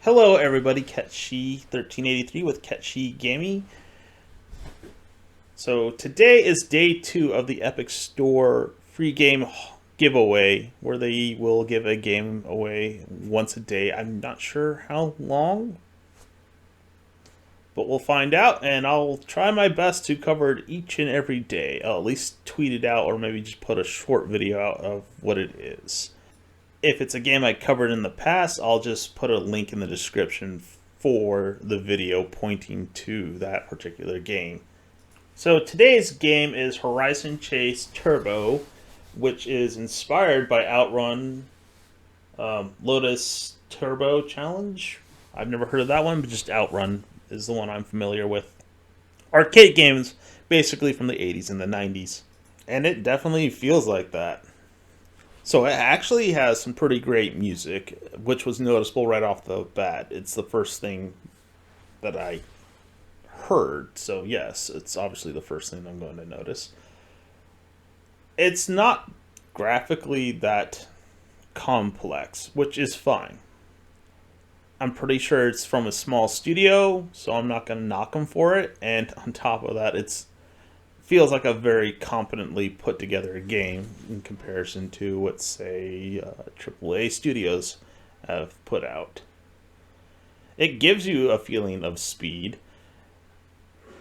Hello everybody, Ketshi1383 with Ketshi Gaming. So today is day 2 of the Epic Store free game giveaway, where they will give a game away once a day. I'm not sure how long, but we'll find out, and I'll try my best to cover it each and every day. I'll at least tweet it out or maybe just put a short video out of what it is. If it's a game I covered in the past, I'll just put a link in the description for the video pointing to that particular game. So today's game is Horizon Chase Turbo, which is inspired by Outrun Lotus Turbo Challenge. I've never heard of that one, but just Outrun is the one I'm familiar with. Arcade games, basically from the 80s and the 90s. And it definitely feels like that. So it actually has some pretty great music, which was noticeable right off the bat. It's the first thing that I heard. So yes, it's obviously the first thing I'm going to notice. It's not graphically that complex, which is fine. I'm pretty sure it's from a small studio, so I'm not going to knock them for it. And on top of that, it's feels like a very competently put together game in comparison to what, say, AAA studios have put out. It gives you a feeling of speed,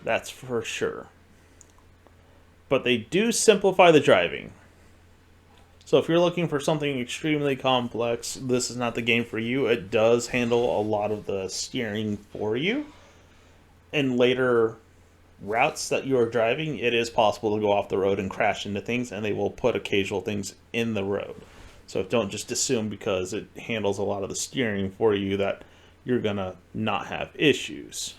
that's for sure. But they do simplify the driving. So if you're looking for something extremely complex, this is not the game for you. It does handle a lot of the steering for you. And later routes that you are driving, it is possible to go off the road and crash into things, and they will put occasional things in the road. So don't just assume because it handles a lot of the steering for you that you're gonna not have issues,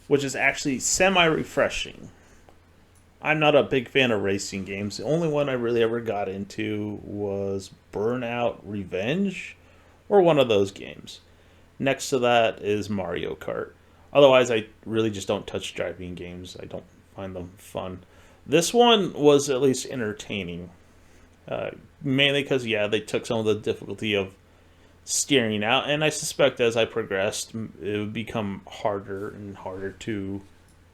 which is actually semi-refreshing. I'm not a big fan of racing games. The only one I really ever got into was Burnout Revenge, or one of those games. Next to that is Mario Kart. Otherwise, I really just don't touch driving games. I don't find them fun. This one was at least entertaining. Mainly because, yeah, they took some of the difficulty of steering out. And I suspect as I progressed, it would become harder and harder to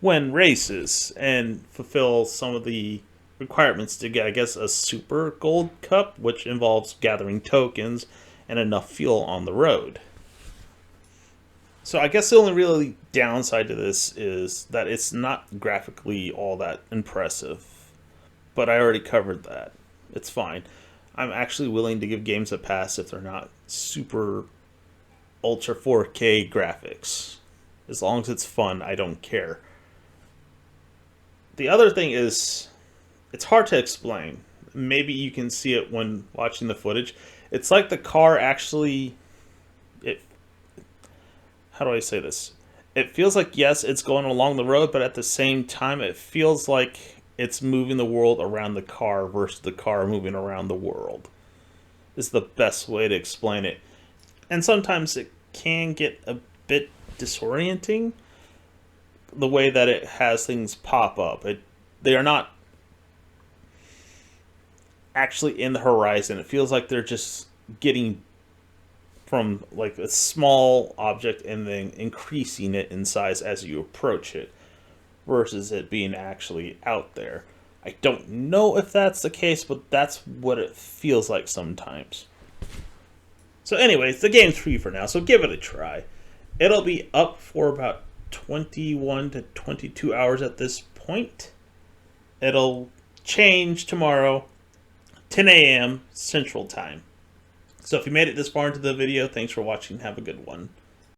win races and fulfill some of the requirements to get, I guess, a Super Gold Cup, which involves gathering tokens and enough fuel on the road. So I guess the only really downside to this is that it's not graphically all that impressive. But I already covered that. It's fine. I'm actually willing to give games a pass if they're not super ultra 4K graphics. As long as it's fun, I don't care. The other thing is, it's hard to explain. Maybe you can see it when watching the footage. It's like the car actually... How do I say this? It feels like, yes, it's going along the road, but at the same time, it feels like it's moving the world around the car versus the car moving around the world. Is the best way to explain it. And sometimes it can get a bit disorienting, the way that it has things pop up. They are not actually in the horizon. It feels like they're just getting from like a small object and then increasing it in size as you approach it, versus it being actually out there. I don't know if that's the case, but that's what it feels like sometimes. So anyways, the game's free for now, so give it a try. It'll be up for about 21 to 22 hours at this point. It'll change tomorrow, 10 a.m. Central Time. So if you made it this far into the video, thanks for watching. Have a good one.